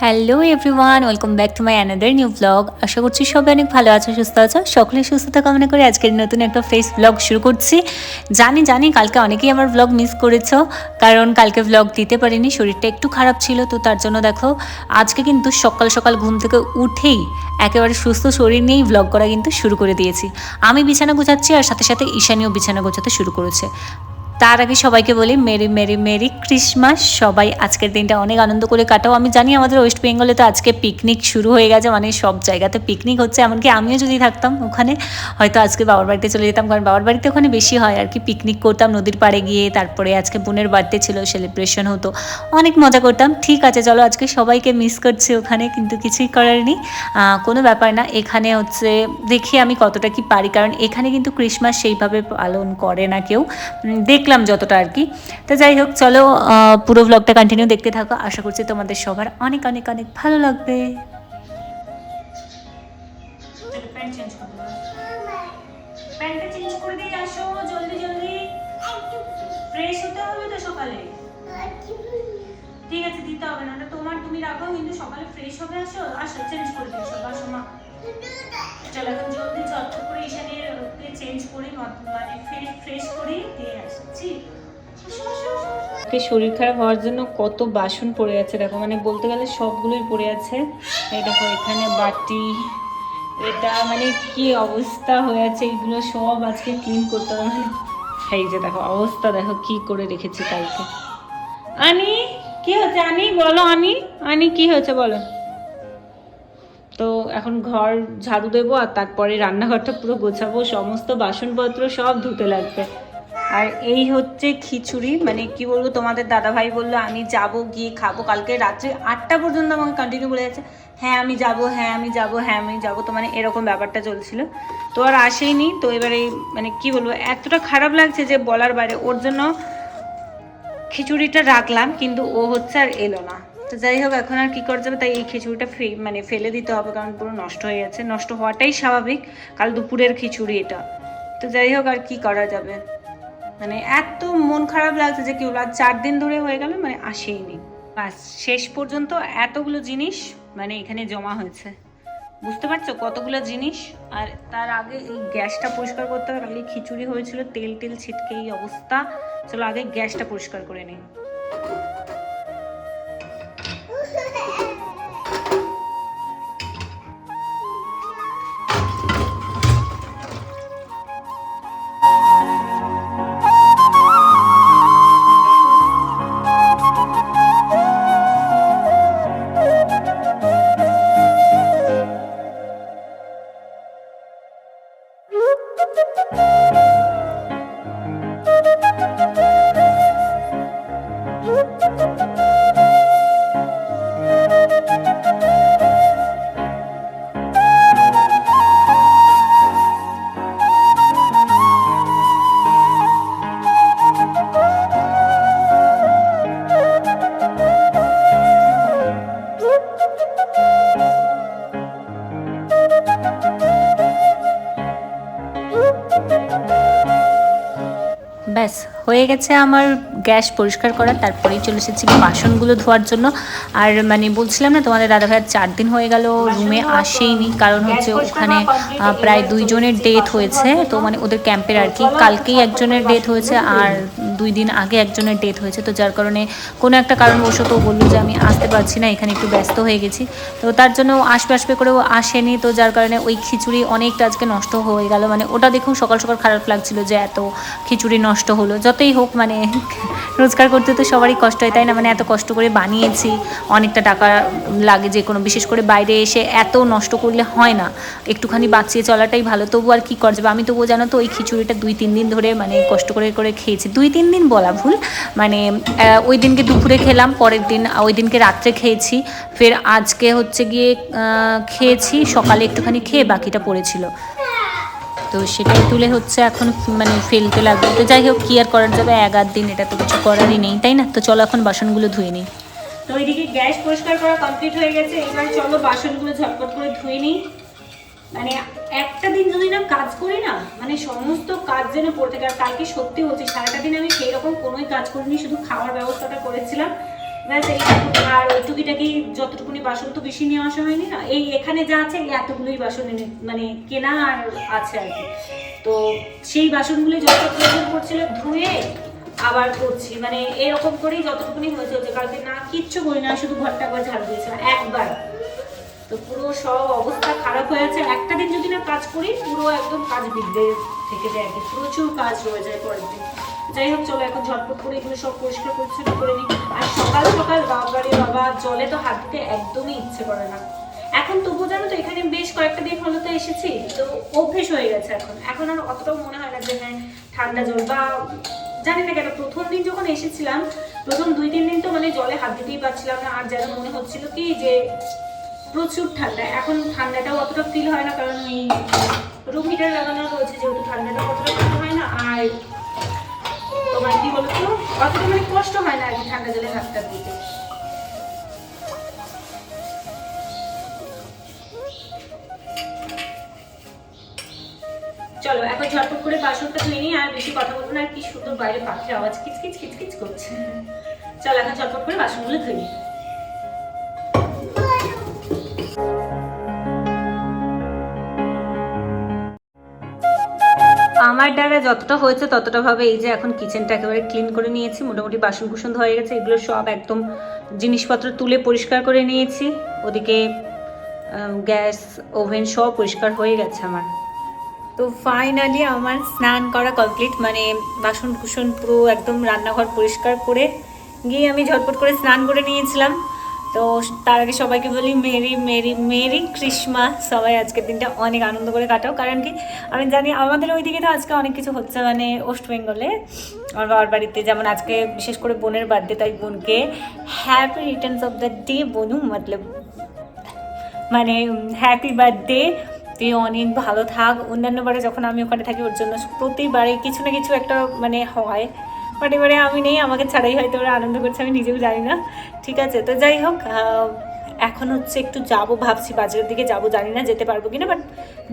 Hello everyone, welcome back to my another new blog. আশা করছি সবাই অনেক ভালো আছো, সুস্থ আছো। সকলের সুস্থতা কামনা করে আজকের নতুন একটা ফ্রেশ ব্লগ শুরু করছি। জানি কালকে অনেকেই আমার ব্লগ মিস করেছো, কারণ কালকে ব্লগ দিতে পারিনি, শরীরটা একটু খারাপ ছিল। তো তার জন্য দেখো আজকে কিন্তু সকাল সকাল ঘুম থেকে উঠেই একেবারে সুস্থ শরীর নিয়েই ব্লগ করা কিন্তু শুরু করে দিয়েছি। আমি বিছানা গোছাচ্ছি আর সাথে সাথে ঈশানীও বিছানা গোছাতে শুরু করেছে। তার আগে সবাইকে বলি মেরি মেরি মেরি ক্রিসমাস। সবাই আজকের দিনটা অনেক আনন্দ করে কাটাও। আমি জানি আমাদের ওয়েস্ট বেঙ্গলে তো আজকে পিকনিক শুরু হয়ে গেছে, মানে সব জায়গাতে পিকনিক হচ্ছে। এমনকি আমিও যদি থাকতাম ওখানে হয়তো আজকে বাবার বাড়িতে চলে যেতাম, কারণ বাবার বাড়িতে ওখানে বেশি হয় আর কি। পিকনিক করতাম নদীর পাড়ে গিয়ে, তারপরে আজকে বোনের বার্থডে ছিল, সেলিব্রেশন হতো, অনেক মজা করতাম। ঠিক আছে চলো, আজকে সবাইকে মিস করছি ওখানে, কিন্তু কিছুই করার নেই, কোনো ব্যাপার না। এখানে হচ্ছে দেখি আমি কতটা কি পারি, কারণ এখানে কিন্তু ক্রিসমাস সেইভাবে পালন করে না কেউ, দেখলাম যতটা আর কি। তো যাই হোক চলো, পুরো ব্লগটা কন্টিনিউ দেখতে থাকো। আশা করছি তোমাদের সবার অনেক অনেক অনেক ভালো লাগবে। প্যান্টটা চেঞ্জ করে দিয়ে আসো জলদি জলদি, ফ্রেশ হতে হবে তো সকালে। ঠিক আছে, দিতে হবে না, ওটা তোমার, তুমি রাখো, কিন্তু সকালে ফ্রেশ হবে। আসো আসো, চেঞ্জ করে দিও সব, আসো মা। চলো এখন জলদি চট করে ঈশানের চেঞ্জ করি, মানে ফ্রেশ করি দিয়ে আসছি। শরীর খারাপ হওয়ার জন্য কত বাসন পড়ে আছে দেখো, মানে বলতে গেলে সবগুলোই পড়ে আছে। এই দেখো এখানে বাটি, এটা মানে কি অবস্থা হয়ে আছে, এগুলো সব আজকে ক্লিন করতে হবে। মানে এই যে দেখো অবস্থা, দেখো কি করে রেখেছি কালকে। আনি কি হচ্ছে, আনি বলো, আনি আনি কি হয়েছে বলো। তো এখন ঘর ঝাড়ু দেবো আর তারপরে রান্নাঘরটা পুরো গোছাবো, সমস্ত বাসনপত্র সব ধুতে লাগবে। আর এই হচ্ছে খিচুড়ি, মানে কি বলবো, তোমাদের দাদাভাই বললো আমি যাব গিয়ে খাবো। কালকে রাত্রে 8টা পর্যন্ত আমাকে কন্টিনিউ বলে যাচ্ছে, হ্যাঁ আমি যাব, হ্যাঁ আমি যাব, হ্যাঁ আমি যাব। তো মানে এরকম ব্যাপারটা চলছিল, তো আর আসেইনি। তো এবারে মানে কি বলবো, এতটা খারাপ লাগছে যে বলার বাইরে। ওর জন্য খিচুড়িটা রাখলাম, কিন্তু ও হচ্ছে আর এলো না। তো যাই হোক এখন আর কি করা যাবে, তাই এই খিচুড়িটা মানে ফেলে দিতে হবে, কারণ পুরো নষ্ট হয়ে যাচ্ছে। নষ্ট হওয়াটাই স্বাভাবিক, কাল দুপুরের খিচুড়ি এটা। তো যাই হোক আর কি করা যাবে, মানে এত মন খারাপ লাগছে যে কি বলবো। আর 4 দিন ধরে হয়ে গেল মানে আসেইনি। বাস শেষ পর্যন্ত এতগুলো জিনিস মানে এখানে জমা হয়েছে, বুঝতে পারছো কতগুলো জিনিস। আর তার আগে এই গ্যাসটা পরিষ্কার করতে হবে, কালকে খিচুড়ি হয়েছিল, তেল টেল ছিটকে এই অবস্থা। চলো আগে গ্যাসটা পরিষ্কার করে নিই। ব্যাস হয়ে গেছে আমার গ্যাস পরিষ্কার করা, তারপরেই চলে এসেছি বাসনগুলো ধোয়ার জন্য। আর মানে বলছিলাম না তোমাদের দাদাভাইয়ের 4 দিন হয়ে গেল রুমে আসেইনি, কারণ হচ্ছে ওখানে প্রায় 2 জনের ডেথ হয়েছে। তো মানে ওদের ক্যাম্পের আর কি, কালকেই একজনের ডেথ হয়েছে আর 2 দিন আগে একজনের ডেথ হয়েছে। তো যার কারণে কোনো একটা কারণবশত বললো যে আমি আসতে পারছি না, এখানে একটু ব্যস্ত হয়ে গেছি। তো তার জন্য আসবে করেও আসেনি। তো যার কারণে ওই খিচুড়ি অনেকটা আজকে নষ্ট হয়ে গেল, মানে ওটা দেখুন সকাল সকাল খারাপ লাগছিল যে এত খিচুড়ি নষ্ট হলো। যতই হোক মানে রোজগার করতে তো সবারই কষ্ট হয়, তাই না? মানে এত কষ্ট করে বানিয়েছি, অনেকটা টাকা লাগে যে কোনো, বিশেষ করে বাইরে এসে এত নষ্ট করলে হয় না, একটুখানি বাঁচিয়ে চলাটাই ভালো। তবু আর কি করা যাবে, আমি তবুও জানো তো ওই খিচুড়িটা 2-3 দিন ধরে মানে কষ্ট করে করে খেয়েছি। 2-3 দিন বলা ভুল, মানে ওই দিনকে দুপুরে খেলাম, পরের দিন ওই দিনকে রাত্রে খেয়েছি, ফের আজকে হচ্ছে গিয়ে খেয়েছি সকালে একটুখানি খেয়ে বাকিটা পড়েছিল। তো সেটাই তুলে হচ্ছে এখন মানে ফেলতে লাগবে। তো যাই হোক কী আর করার যাবে, 1-8 দিন, এটা তো কিছু করারই নেই, তাই না? তো চলো এখন বাসনগুলো ধুয়ে নিই। তো ওইদিকে গ্যাস পরিষ্কার করা কমপ্লিট হয়ে গেছে, এবার চলো বাসনগুলো ঝটপট করে ধুয়ে নিই। মানে একটা দিন যদি না কাজ করি না, মানে সমস্ত কাজ যেন পড়তে থাকে। আর কালকে সত্যি বলছি সারাটা দিন আমি সেই রকম কোনোই কাজ করিনি, শুধু খাওয়ার ব্যবস্থাটা করেছিলাম। ব্যাস এইটুকু। আর ওই টুকিটাকি যতটুকুনি বাসন তো বেশি নিয়ে আসা হয়নি না, এই এখানে যা আছে এতগুলোই বাসন এনে মানে কেনা আর আছে আর কি। তো সেই বাসনগুলি যত প্রয়োজন পড়ছিল ধুয়ে আবার করছি, মানে এরকম করেই যতটুকুনি হয়েছে হচ্ছে। কালকে না কিচ্ছু করি না, শুধু ঘরটা একবার ঝাড়ু দিয়েছিলাম একবার। তো পুরো সব অবস্থা খারাপ হয়ে আছে। একটা দিন যদি না কাজ করি পুরো একদম কাজ বিগড়ে থেকে যায় আর কি, প্রচুর কাজ রয়ে যায় পরের দিন। যাই হোক চলো এখন ঝটপট করে এগুলো সব পরিষ্কার পরিচ্ছন্ন করে নিই। আর সকাল সকাল বাবারে বাবা জলে তো হাত দিতে একদমই ইচ্ছে করে না। এখন তবুও জানো তো এখানে বেশ কয়েকটা দিন হলো তো এসেছি, তো অভ্যেস হয়ে গেছে। এখন আর অতটাও মনে হয় না যে হ্যাঁ ঠান্ডা জল, বা জানি না কেন প্রথম দিন যখন এসেছিলাম প্রথম 2-3 দিন তো মানে জলে হাত দিতেই পারছিলাম না, আর যেন মনে হচ্ছিল কি যে প্রচুর ঠান্ডা। এখন ঠান্ডাটাও অতটা ফিল হয় না, কারণ ওই রুম হিটার লাগানো রয়েছে, যেহেতু ঠান্ডাটা অতটা ফিল হয় না। আর তোমার কি বলতো অতটা মানে কষ্ট হয় না আর কি ঠান্ডা জলে হাতটা দিতে। চলো এখন ঝটপট করে বাসনটা ধুয়ে নিই, আর বেশি কথা বলবো না। আর কি সুন্দর বাইরে পাখির আওয়াজ কিচকিচ কিচকিচ করছে। চলো এখন ঝটপট করে বাসনগুলো ধুয়ে নিই। আমার দ্বারা যতটা হয়েছে ততটা ভাবে এই যে এখন কিচেনটা একেবারে ক্লিন করে নিয়েছি, মোটামুটি বাসন কুসন হয়ে গেছে, এগুলো সব একদম জিনিসপত্র তুলে পরিষ্কার করে নিয়েছি। ওদিকে গ্যাস ওভেন সব পরিষ্কার হয়ে গেছে আমার। তো ফাইনালি আমার স্নান করা কমপ্লিট, মানে বাসন কুসন পুরো একদম রান্নাঘর পরিষ্কার করে গিয়ে আমি ঝটপট করে স্নান করে নিয়েছিলাম। তো তার আগে সবাইকে বলি মেরি মেরি মেরি ক্রিসমাস। সবাই আজকের দিনটা অনেক আনন্দ করে কাটাও, কারণ কি আমি জানি আমাদের ওইদিকে তো আজকে অনেক কিছু হচ্ছে, মানে ওয়েস্ট বেঙ্গলে আমার বাবার বাড়িতে যেমন আজকে বিশেষ করে বোনের বার্থডে, তাই বোনকে happy returns of the day বনু, মানে হ্যাপি বার্থডে, তুই অনেক ভালো থাক। অন্যান্যবারে যখন আমি ওখানে থাকি ওর জন্য প্রতিবারে কিছু না কিছু একটা মানে হয়, বাট এবারে আমি নেই, আমাকে ছাড়াই হয়তো ওরা আনন্দ করছে, আমি নিজেও জানি না। ঠিক আছে, তো যাই হোক এখন হচ্ছে একটু যাব ভাবছি, বাজারের দিকে যাব, জানি না যেতে পারবো কিনা, বাট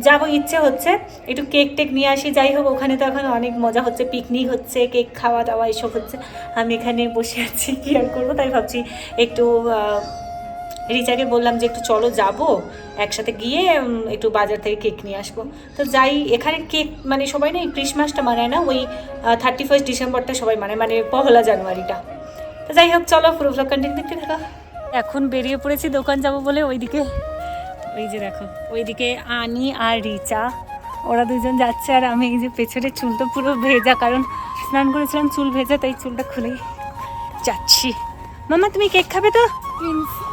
যাবো, ইচ্ছে হচ্ছে। একটু কেক টেক নিয়ে আসি। যাই হোক ওখানে তো এখন অনেক মজা হচ্ছে, পিকনিক হচ্ছে, কেক খাওয়া দাওয়া এসব হচ্ছে, আমি এখানে বসে আছি কী আর করবো। তাই ভাবছি একটু রিচাকে বললাম যে একটু চলো যাবো একসাথে গিয়ে একটু বাজার থেকে কেক নিয়ে আসবো। তো যাই, এখানে কেক মানে সবাই না এই ক্রিসমাসটা মানায় না, ওই 31 ডিসেম্বরটা সবাই মানে পহেলা জানুয়ারিটা। তো যাই হোক চলো পুরো ব্লগ কন্টিনিউ দেখতে থাকো। এখন বেরিয়ে পড়েছি দোকান যাব বলে, ওইদিকে ওই যে দেখো ওইদিকে আনি আর রিচা, ওরা দুজন যাচ্ছে, আর আমি এই যে পেছনে চুল তো পুরো ভেজা, কারণ স্নান করেছিলাম চুল ভেজা, তাই চুলটা খুলেই যাচ্ছি। মামা তুমি কেক খাবে তো?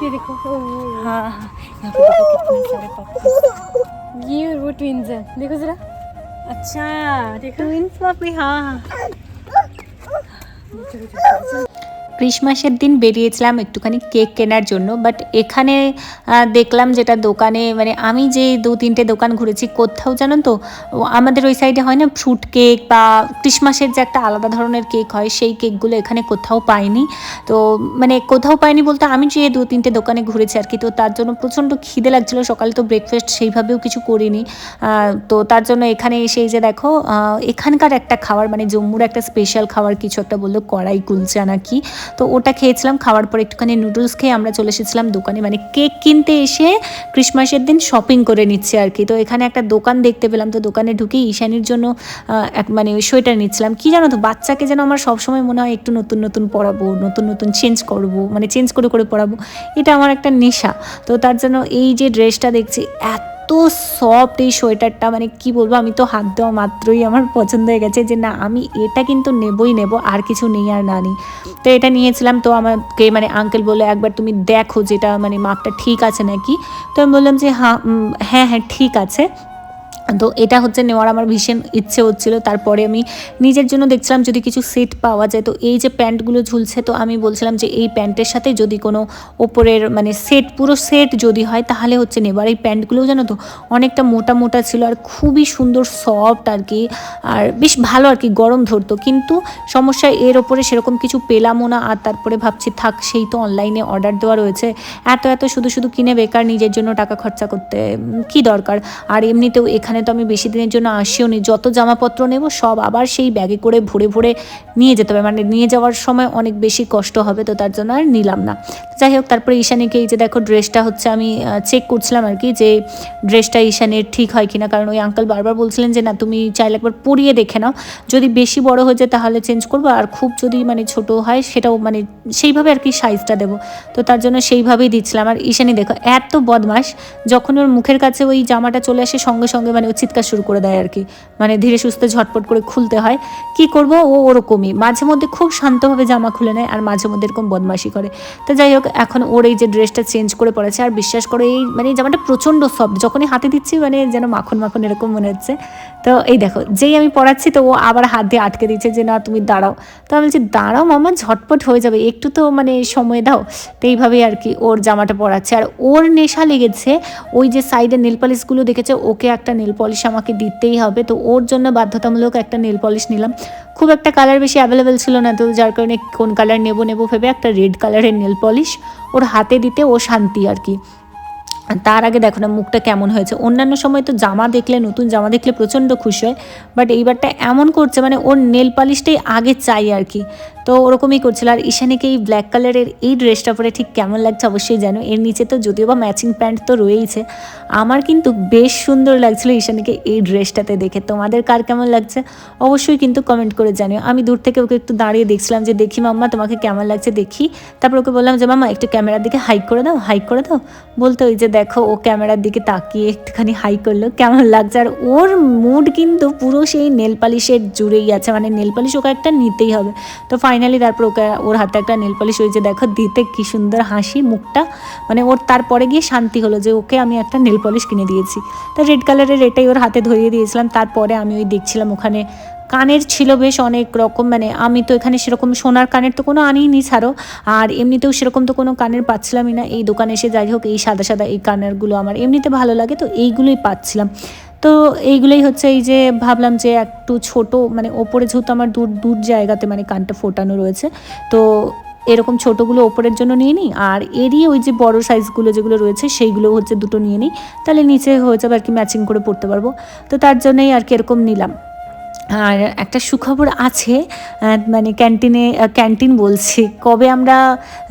ये देखो हाँ यहाँ पे देखो कितने सारे पप्पी, ये और वो ट्विंस है, देखो जरा। अच्छा ट्विंस पप्पी, हाँ। ক্রিসমাসের দিন বেরিয়েছিলাম একটুখানি কেক কেনার জন্য, বাট এখানে দেখলাম যেটা দোকানে, মানে আমি যে 2-3টে দোকান ঘুরেছি কোথাও জানো তো আমাদের ওই সাইডে হয় না ফ্রুট কেক বা ক্রিসমাসের যে একটা আলাদা ধরনের কেক হয়, সেই কেকগুলো এখানে কোথাও পাইনি। তো মানে কোথাও পাইনি বলতে আমি যে 2-3টে দোকানে ঘুরেছি আর কি, তো তার জন্য প্রচণ্ড খিদে লাগছিলো, সকালে তো ব্রেকফাস্ট সেইভাবেও কিছু করিনি। তো তার জন্য এখানে এসে এই যে দেখো এখানকার একটা খাবার, মানে জম্মুর একটা স্পেশাল খাবার কিছু একটা বললো, কড়াই কুলচা নাকি, তো ওটা খেয়েছিলাম। খাওয়ার পর একটুখানি নুডলস খেয়ে আমরা চলে এসেছিলাম দোকানে, মানে কেক কিনতে এসে ক্রিসমাসের দিন শপিং করে নিচ্ছে আর কি। তো এখানে একটা দোকান দেখতে পেলাম, তো দোকানে ঢুকে ঈশানীর জন্য মানে সোয়েটার নিচ্ছিলাম। কি জানো তো বাচ্চাকে যেন আমার সবসময় মনে হয় একটু নতুন নতুন পরাবো, নতুন নতুন চেঞ্জ করবো, মানে চেঞ্জ করে করে পরাবো, এটা আমার একটা নেশা। তো তার জন্য এই যে ড্রেসটা দেখছি এত সফট এই সোয়েটারটা, মানে কি বলবো, আমি তো হাত দেওয়া মাত্রই আমার পছন্দ হয়ে গেছে যে না আমি এটা কিন্তু নেবই নেব, আর কিছু নেই আর না নিই। তো এটা নিয়েছিলাম। তো আমাকে মানে আঙ্কেল বলে একবার তুমি দেখো যেটা মানে মাপটা ঠিক আছে নাকি। তো আমি বললাম যে হ্যাঁ হ্যাঁ ঠিক আছে। তো এটা হচ্ছে নেওয়ার আমার ভীষণ ইচ্ছে হচ্ছিল। তারপরে আমি নিজের জন্য দেখছিলাম যদি কিছু সেট পাওয়া যায়। তো এই যে প্যান্টগুলো ঝুলছে, তো আমি বলছিলাম যে এই প্যান্টের সাথে যদি কোনো ওপরের মানে সেট, পুরো সেট যদি হয় তাহলে হচ্ছে নেবার। এই প্যান্টগুলোও জানো তো অনেকটা মোটা মোটা ছিল আর খুবই সুন্দর সফট আর কি, আর বেশ ভালো আর কি, গরম ধরতো। কিন্তু সমস্যা এর ওপরে সেরকম কিছু পেলামও না। আর তারপরে ভাবছি থাক, সেই তো অনলাইনে অর্ডার দেওয়া রয়েছে, এত শুধু শুধু কিনে বেকার নিজের জন্য টাকা খরচা করতে কি দরকার। আর এমনিতেও এখানে এখানে তো আমি বেশি দিনের জন্য আসিও নি, যত জামাপত্র নেব সব আবার সেই ব্যাগে করে ভরে ভরে নিয়ে যেতে হবে, মানে নিয়ে যাওয়ার সময় অনেক বেশি কষ্ট হবে, তো তার জন্য আর নিলাম না। যাই হোক, তারপরে ঈশানীকে এই যে দেখো ড্রেসটা হচ্ছে আমি চেক করছিলাম আর কি, যে ড্রেসটা ঈশানের ঠিক হয় কিনা, কারণ ওই আঙ্কেল বারবার বলছিলেন যে না তুমি চাইলে একবার পরিয়ে দেখে নাও, যদি বেশি বড় হয়ে যায় তাহলে চেঞ্জ করবো, আর খুব যদি মানে ছোট হয় সেটাও মানে সেইভাবে আর কি সাইজটা দেবো, তো তার জন্য সেইভাবেই দিচ্ছিলাম। আর ঈশানী দেখো এত বদমাস, যখন ওর মুখের কাছে ওই জামাটা চলে আসে সঙ্গে সঙ্গে মানে ও চিৎকার শুরু করে দেয় আর কি, মানে ধীরে সুস্থে ঝটপট করে খুলতে হয়, কি করব ও ওরকমই মাঝে মধ্যে খুব শান্তভাবে জামা খুলে নেয় আর মাঝে মধ্যে এরকম বদমাশি করে। তো যাই হোক, এখন ওর এই যে ড্রেসটা চেঞ্জ করে পড়েছে, আর বিশ্বাস করে এই মানে জামাটা প্রচণ্ড সফট, যখনই হাতে দিচ্ছি মানে যেন মাখন মাখন এরকম মনে হচ্ছে। তো এই দেখো যেই আমি পড়াচ্ছি তো ও আবার হাত দিয়ে আটকে দিচ্ছে যে না তুমি দাঁড়াও, তো আমি বলছি দাঁড়াও মামা ঝটপট হয়ে যাবে, একটু তো মানে সময় দাও। তো এইভাবেই আর কি ওর জামাটা পরাচ্ছে। আর ওর নেশা লেগেছে ওই যে সাইডে নেল পলিশগুলো দেখেছে, ওকে একটা নেল পলিশ আমাকে দিতেই হবে, তো ওর জন্য বাধ্যতামূলক একটা নেল পলিশ নিলাম। খুব একটা কালার বেশি অ্যাভেলেবেল ছিল না, তো যার কারণে কোন কালার নেবো ভেবে একটা রেড কালারের নেল পলিশ ওর হাতে দিতে ও শান্তি আর কি। তার আগে দেখো না মুখটা কেমন হয়েছে, অন্যান্য সময় তো জামা দেখলে নতুন জামা দেখলে প্রচণ্ড খুশি হয়, বাট এইবারটা এমন করছে মানে ওর নেল পালিশটাই আগে চাই আর কি, তো ওরকমই করছিল। আর ঈশানীকে এই ব্ল্যাক কালারের এই ড্রেসটা পরে ঠিক কেমন লাগছে অবশ্যই জানো, এর নিচে তো যদিও বা ম্যাচিং প্যান্ট তো রয়েইছে, আমার কিন্তু বেশ সুন্দর লাগছিল ঈশানীকে এই ড্রেসটাতে দেখে। তোমাদের কার কেমন লাগছে অবশ্যই কিন্তু কমেন্ট করে জানিও। আমি দূর থেকে ওকে একটু দাঁড়িয়ে দেখছিলাম যে দেখি মাম্মা তোমাকে কেমন লাগছে দেখি, তারপর ওকে বললাম যে মাম্মা একটু ক্যামেরার দিকে হাইক করে দাও, হাইক করে দাও, বলতে ওই যে দেখো ও ক্যামেরার দিকে তাকিয়ে একটুখানি হাই করলো, কেমন লাগছে। আর ওর মুড কিন্তু পুরো সেই নেল পালিশের জুড়েই আছে, মানে নেল পালিশ ওকে একটা নিতেই হবে। তো ফাইনালি তারপর ওকে ওর হাতে একটা নেল পালিশ হয়েছে, দেখো দিতে কি সুন্দর হাসি মুখটা, মানে ওর তারপরে গিয়ে শান্তি হলো যে ওকে আমি একটা নেল পলিশ কিনে দিয়েছি। তো রেড কালারের এটাই ওর হাতে ধরিয়ে দিয়েছিলাম। তারপরে আমি ওই দেখছিলাম ওখানে কানের ছিল বেশ অনেক রকম, মানে আমি তো এখানে সেরকম সোনার কানের তো কোনো আনিনি ছাড়ো, আর এমনিতেও সেরকম তো কোনো কানের পাচ্ছিলামই না। এই দোকানে এসে যাই হোক এই সাদা সাদা এই কানেরগুলো আমার এমনিতে ভালো লাগে, তো এইগুলোই পাচ্ছিলাম। তো এইগুলোই হচ্ছে এই যে ভাবলাম যে একটু ছোট মানে ওপরে যেহেতু আমার দূর দূর জায়গাতে মানে কানটা ফোটানো রয়েছে, তো এরকম ছোটোগুলো ওপরের জন্য নিয়ে নিই, আর এরই ওই যে বড় সাইজগুলো যেগুলো রয়েছে সেইগুলো হচ্ছে দুটো নিয়ে নিই, তাহলে নিচে হয়ে যাবে আর কি ম্যাচিং করে পরতে পারবো। তো তার জন্যই আর কি এরকম নিলাম। আর একটা সুখবর আছে, মানে ক্যান্টিন বলছি, কবে আমরা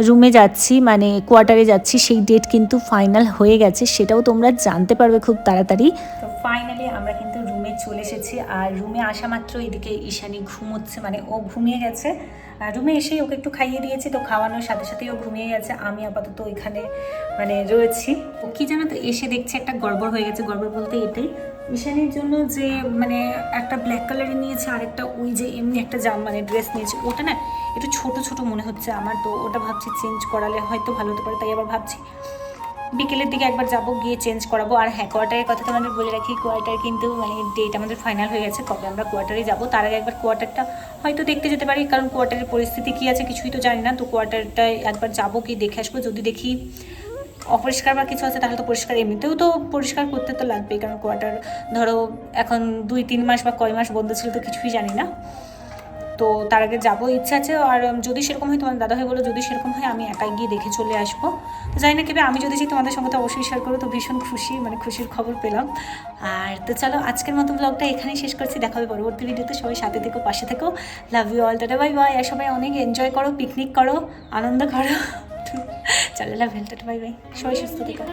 রুমে যাচ্ছি মানে কোয়ার্টারে যাচ্ছি সেই ডেট কিন্তু ফাইনাল হয়ে গেছে, সেটাও তোমরা জানতে পারবে খুব তাড়াতাড়ি। তো ফাইনালি আমরা কিন্তু রুমে চলে এসেছি, আর রুমে আসা মাত্র এদিকে ঈশানী ঘুমোচ্ছে, মানে ও ঘুমিয়ে গেছে। রুমে এসেই ওকে একটু খাইয়ে দিয়েছি, তো খাওয়ানোর সাথে সাথেই ও ঘুমিয়ে গেছে, আমি আপাতত এখানে মানে রয়েছি। ও কি জানো তো এসে দেখছে একটা গড়বড় হয়ে গেছে, গড়বড় বলতে এটাই ঈশানীর জন্য যে মানে একটা ব্ল্যাক কালারের নিয়েছে আর একটা ওই যে এমনি একটা মানে ড্রেস নিয়েছে, ওটা না একটু ছোট ছোট মনে হচ্ছে আমার, তো ওটা ভাবছি চেঞ্জ করালে হয়তো ভালো হতে পারে, তাই আবার ভাবছি বিকেলের দিকে একবার যাবো গিয়ে চেঞ্জ করাবো। আর হ্যাঁ, কোয়ার্টারের কথা তোমাদের বলে রাখি, কোয়ার্টার কিন্তু মানে ডেট আমাদের ফাইনাল হয়ে গেছে, কবে আমরা কোয়ার্টারে যাবো, তার আগে একবার কোয়ার্টারটা হয়তো দেখতে যেতে পারি, কারণ কোয়ার্টারের পরিস্থিতি কী আছে কিছুই তো জানি না, তো কোয়ার্টারটায় একবার যাবো কি দেখে আসবো, যদি দেখি অপরিষ্কার বা কিছু আছে তাহলে তো পরিষ্কার, এমনিতেও তো পরিষ্কার করতে তো লাগবেই, কারণ কোয়ার্টার ধরো এখন 2-3 মাস বা কয় মাস বন্ধ ছিল তো কিছুই জানি না, তো তার আগে যাবো ইচ্ছা আছে। আর যদি সেরকম হয় তোমার দাদাভাই বলো, যদি সেরকম হয় আমি একাই গিয়ে দেখে চলে আসবো, তো জানি না কেবে আমি যদি চাই তোমাদের সঙ্গে তো অবশ্যই শেয়ার করবো, তো ভীষণ খুশি মানে খুশির খবর পেলাম। আর তো চলো আজকের মতো ব্লগটা এখানেই শেষ করছি, দেখা হবে পরবর্তী ভিডিওতে, সবাই সাথে থেকো পাশে থেকো, love you all, tata bye bye. আর সবাই অনেক এনজয় করো, পিকনিক করো, আনন্দ করো, চলো love you, tata bye bye, সবাই সুস্থ থেকো।